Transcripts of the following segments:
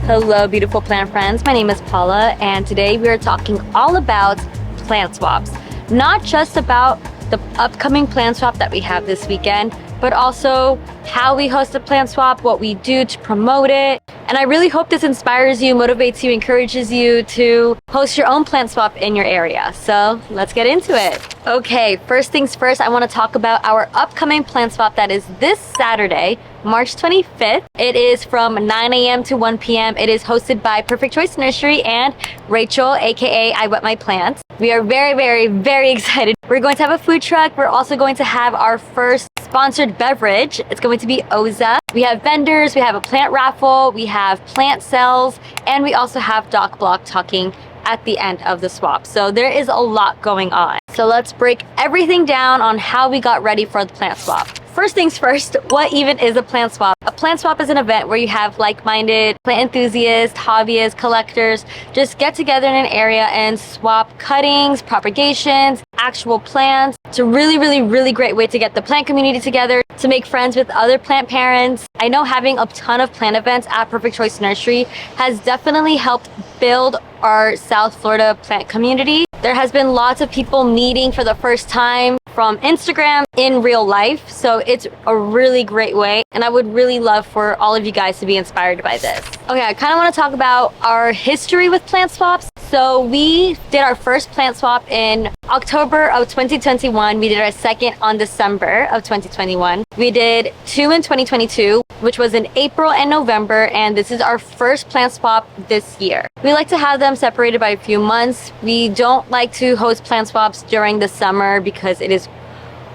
Hello, beautiful plant friends. My name is Paula, and today we are talking all about plant swaps. Not just about the upcoming plant swap that we have this weekend, but also how we host a plant swap, what we do to promote it. And I really hope this inspires you, motivates you, encourages you to host your own plant swap in your area. So let's get into it. Okay, first things first, I want to talk about our upcoming plant swap that is this Saturday, March 25th. It is from 9 a.m. to 1 p.m. It is hosted by Perfect Choice Nursery and Rachel, aka iwetmyyplants. We are very excited. We're going to have a food truck. We're also going to have our first sponsored beverage. It's going to be Oza. We have vendors, we have a plant raffle, we have plant sales, and we also have doc block talking at the end of the swap. So there is a lot going on. So let's break everything down on how we got ready for the plant swap. First things first, what even is a plant swap? A plant swap is an event where you have like-minded plant enthusiasts, hobbyists, collectors just get together in an area and swap cuttings, propagations, actual plants. It's a really great way to get the plant community together, to make friends with other plant parents. I know having a ton of plant events at Perfect Choice Nursery has definitely helped build our South Florida plant community. There has been lots of people meeting for the first time from Instagram in real life, so it's a really great way, and I would really love for all of you guys to be inspired by this. Okay, I kind of want to talk about our history with plant swaps. So we did our first plant swap in October of 2021. We did our second on December of 2021. We did two in 2022, which was in April and November, and this is our first plant swap this year. We like to have them separated by a few months. We don't like to host plant swaps during the summer because it is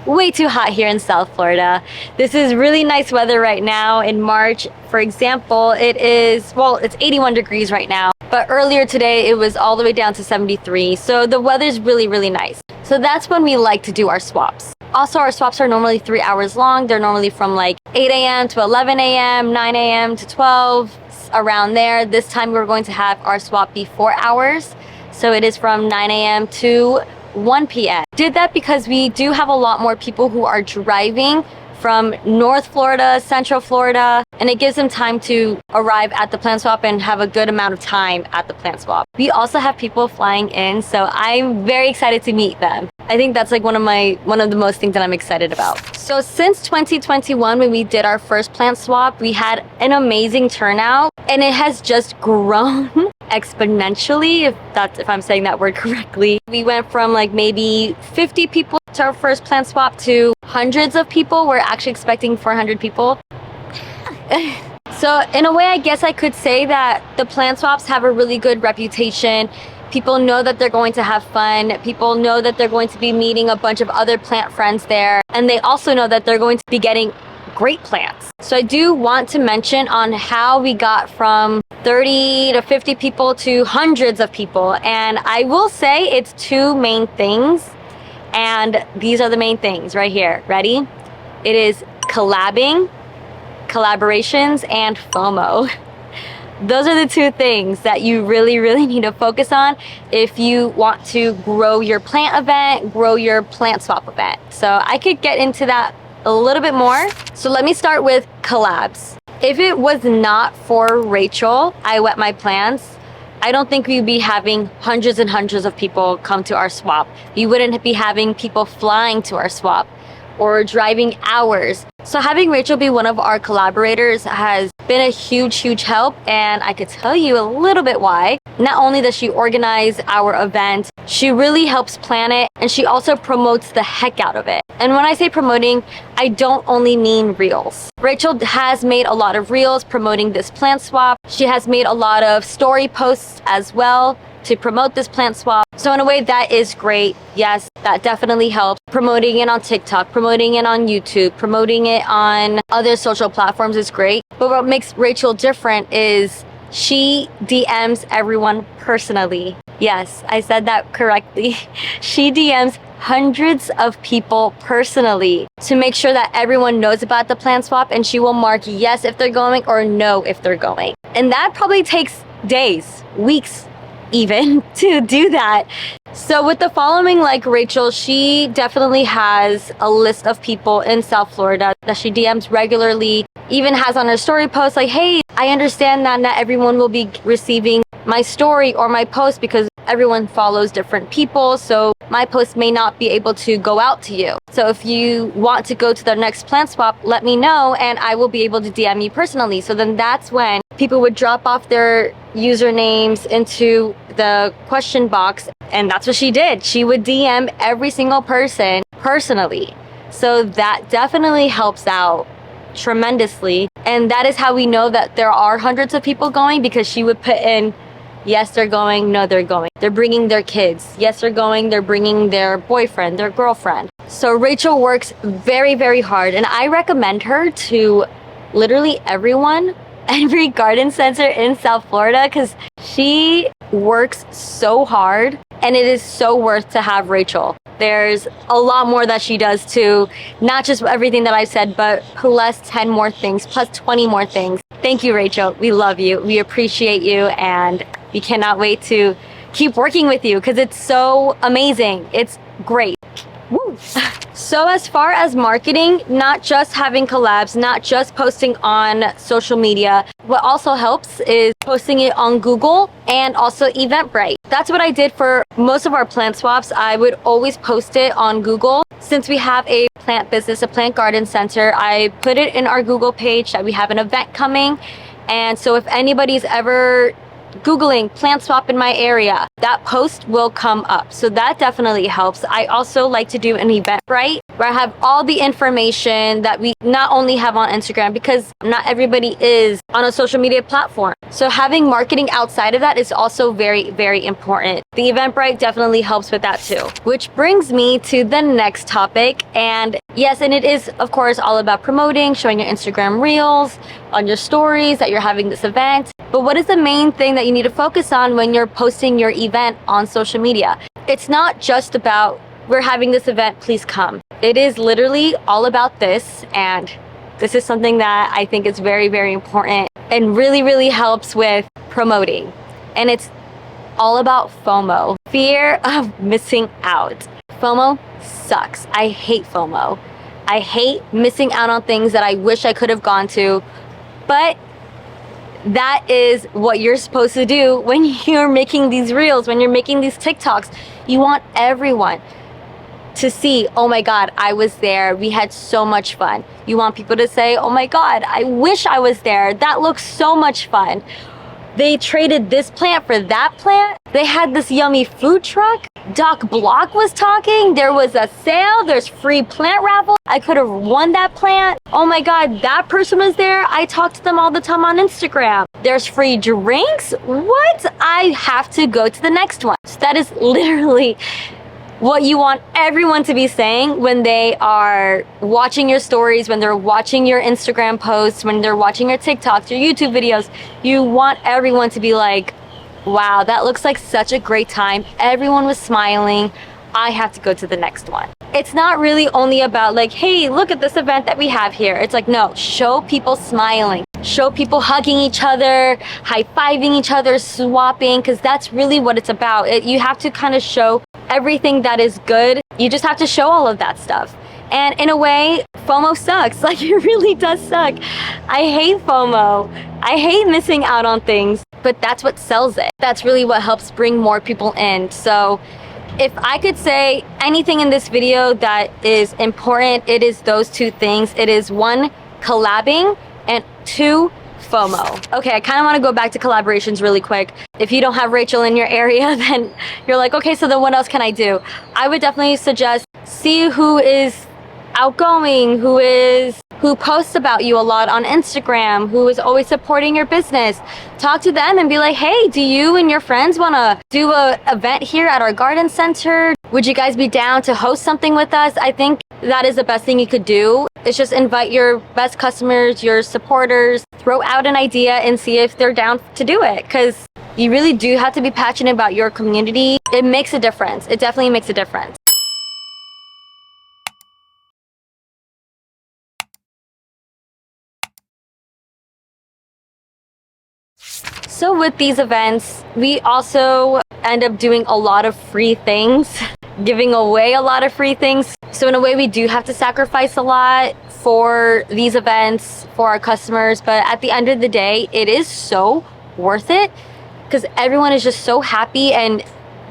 way too hot here in South Florida. This is really nice weather right now in March. For example, it's 81 degrees right now, but earlier today it was all the way down to 73. So the weather's really nice. So that's when we like to do our swaps. Also, our swaps are normally 3 hours long. They're normally from like 8 a.m. to 11 a.m., 9 a.m. to 12, around there. This time we're going to have our swap be 4 hours. So it is from 9 a.m. to 1 p.m. Did that because we do have a lot more people who are driving from North Florida, Central Florida, and it gives them time to arrive at the plant swap and have a good amount of time at the plant swap. We also have people flying in, so I'm very excited to meet them. I think that's like one of the most things that I'm excited about. So since 2021, when we did our first plant swap, we had an amazing turnout, and it has just grown exponentially, if I'm saying that word correctly. We went from like maybe 50 people to our first plant swap to hundreds of people. We're actually expecting 400 people. So in a way, I guess I could say that the plant swaps have a really good reputation. People know that they're going to have fun. People know that they're going to be meeting a bunch of other plant friends there. And they also know that they're going to be getting great plants. So I do want to mention on how we got from 30 to 50 people to hundreds of people. And I will say it's two main things. And these are the main things right here. Ready? It is collabing, collaborations, and FOMO. Those are the two things that you really need to focus on if you want to grow your plant event, grow your plant swap event. So I could get into that a little bit more. So let me start with collabs. If it was not for Rachel, iwetmyyplants, I don't think we'd be having hundreds and hundreds of people come to our swap. We wouldn't be having people flying to our swap or driving hours. So having Rachel be one of our collaborators has been a huge help, and I could tell you a little bit why. Not only does she organize our event, she really helps plan it, and she also promotes the heck out of it. And when I say promoting, I don't only mean reels. Rachel has made a lot of reels promoting this plant swap. She has made a lot of story posts as well to promote this plant swap. So in a way, that is great. Yes, that definitely helps. Promoting it on TikTok, promoting it on YouTube, promoting it on other social platforms is great. But what makes Rachel different is she DMs everyone personally. Yes, I said that correctly. She DMs hundreds of people personally to make sure that everyone knows about the plant swap, and she will mark yes if they're going or no if they're going. And that probably takes days, weeks, even to do that. So with the following like Rachel, she definitely has a list of people in South Florida that she DMs regularly, even has on her story post like, hey, I understand that not everyone will be receiving my story or my post because everyone follows different people, so my post may not be able to go out to you. So if you want to go to the next plant swap, let me know and I will be able to DM you personally. So then that's when people would drop off their usernames into the question box, and that's what she did. She would DM every single person personally. So that definitely helps out tremendously, and that is how we know that there are hundreds of people going, because she would put in, yes, they're going, no, they're going. They're bringing their kids. Yes, they're going, they're bringing their boyfriend, their girlfriend. So Rachel works very, very hard, and I recommend her to literally everyone, every garden center in South Florida, because she works so hard, and it is so worth to have Rachel. There's a lot more that she does too, not just everything that I said, but plus 10 more things, plus 20 more things. Thank you, Rachel. We love you. We appreciate you, and we cannot wait to keep working with you because it's so amazing. It's great. Woo. So as far as marketing, not just having collabs, not just posting on social media, what also helps is posting it on Google and also Eventbrite. That's what I did for most of our plant swaps. I would always post it on Google. Since we have a plant business, a plant garden center, I put it in our Google page that we have an event coming. And so if anybody's ever Googling plant swap in my area, that post will come up. So that definitely helps. I also like to do an Eventbrite where I have all the information that we not only have on Instagram, because not everybody is on a social media platform. So having marketing outside of that is also very, very important. The Eventbrite definitely helps with that too. Which brings me to the next topic. And yes, and it is of course all about promoting, showing your Instagram reels, on your stories that you're having this event. But what is the main thing that you need to focus on when you're posting your event on social media? It's not just about, we're having this event, please come. It is literally all about this, and this is something that I think is very, very important and really, really helps with promoting. And it's all about FOMO, fear of missing out. FOMO sucks. I hate FOMO. I hate missing out on things that I wish I could have gone to, but that is what you're supposed to do when you're making these reels, when you're making these TikToks. You want everyone to see, oh my God, I was there. We had so much fun. You want people to say, oh my God, I wish I was there. That looks so much fun. They traded this plant for that plant. They had this yummy food truck. Doc Block was talking. There was a sale. There's free plant raffle. I could have won that plant. Oh my God, that person was there. I talk to them all the time on Instagram. There's free drinks. What? I have to go to the next one. So that is literally what you want everyone to be saying when they are watching your stories, when they're watching your Instagram posts, when they're watching your TikToks, your YouTube videos. You want everyone to be like, wow, that looks like such a great time. Everyone was smiling. I have to go to the next one. It's not really only about like, hey, look at this event that we have here. It's like, no, show people smiling. Show people hugging each other, high-fiving each other, swapping, because that's really what it's about. You have to kind of show everything that is good. You just have to show all of that stuff. And in a way, FOMO sucks. Like, it really does suck. I hate FOMO. I hate missing out on things, but that's what sells it. That's really what helps bring more people in. So if I could say anything in this video that is important, it is those two things. It is one, collabing, and two, FOMO. Okay, I kind of want to go back to collaborations really quick. If you don't have Rachel in your area, then you're like, okay, so then what else can I do? I would definitely suggest see who is outgoing, who posts about you a lot on Instagram, who is always supporting your business. Talk to them and be like, hey, do you and your friends want to do an event here at our garden center? Would you guys be down to host something with us? I think that is the best thing you could do. It's just invite your best customers, your supporters, throw out an idea and see if they're down to do it. Because you really do have to be passionate about your community. It makes a difference. It definitely makes a difference. So with these events, we also end up doing a lot of free things, giving away a lot of free things. So in a way, we do have to sacrifice a lot. for these events for our customers, but at the end of the day, it is so worth it because everyone is just so happy and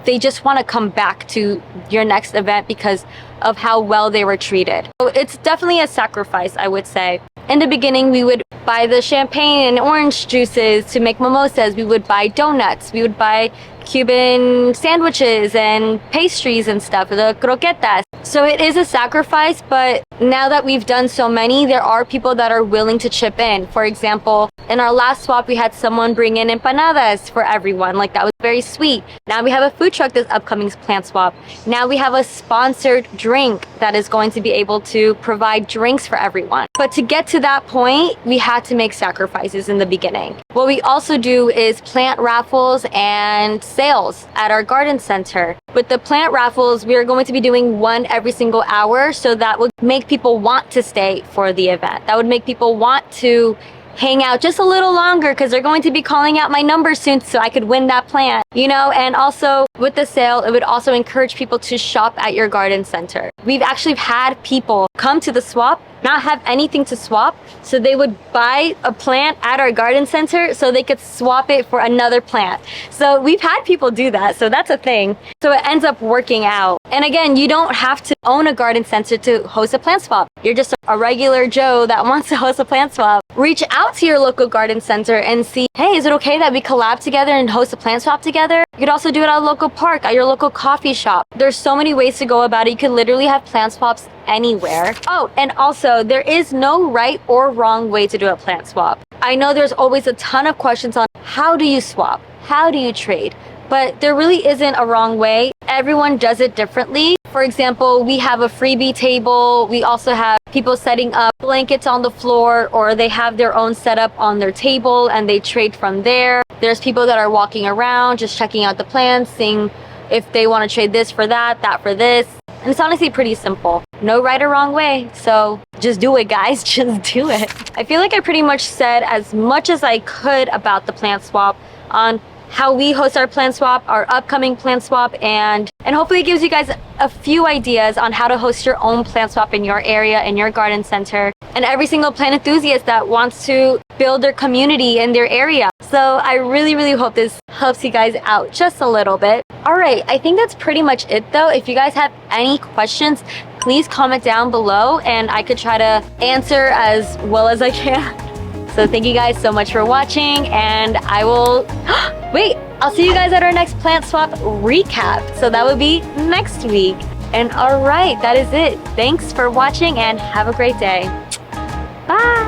they just want to come back to your next event because of how well they were treated. So it's definitely a sacrifice, I would say. In the beginning, we would buy the champagne and orange juices to make mimosas. We would buy donuts. We would buy Cuban sandwiches and pastries and stuff, the croquetas. So it is a sacrifice, but now that we've done so many, there are people that are willing to chip in. For example, in our last swap, we had someone bring in empanadas for everyone. Like, that was very sweet. Now we have a food truck this upcoming plant swap. Now we have a sponsored drink that is going to be able to provide drinks for everyone. But to get to that point, we had to make sacrifices in the beginning. What we also do is plant raffles and sales at our garden center. With the plant raffles, we are going to be doing one every single hour, so that would make people want to stay for the event. That would make people want to hang out just a little longer because they're going to be calling out my number soon so I could win that plant, you know? And also with the sale, it would also encourage people to shop at your garden center. We've actually had people come to the swap, not have anything to swap, so they would buy a plant at our garden center so they could swap it for another plant. So we've had people do that, so that's a thing. So it ends up working out. And again, you don't have to own a garden center to host a plant swap. You're just a regular Joe that wants to host a plant swap. Reach out to your local garden center and see, hey, is it okay that we collab together and host a plant swap together? You could also do it at a local park, at your local coffee shop. There's so many ways to go about it. You could literally have plant swaps anywhere. Oh, and also, there is no right or wrong way to do a plant swap. I know there's always a ton of questions on how do you swap? How do you trade? But there really isn't a wrong way. Everyone does it differently. For example, we have a freebie table. We also have people setting up blankets on the floor, or they have their own setup on their table and they trade from there. There's people that are walking around just checking out the plants, seeing if they want to trade this for that, that for this. And it's honestly pretty simple. No right or wrong way. So just do it, guys. Just do it. I feel like I pretty much said as much as I could about the plant swap, on how we host our plant swap, our upcoming plant swap, and hopefully it gives you guys a few ideas on how to host your own plant swap in your area, in your garden center, and every single plant enthusiast that wants to build their community in their area. So I really, really hope this helps you guys out just a little bit. All right, I think that's pretty much it though. If you guys have any questions, please comment down below and I could try to answer as well as I can. So thank you guys so much for watching, and I will, wait, I'll see you guys at our next plant swap recap. So that will be next week. And all right, that is it. Thanks for watching and have a great day. Bye.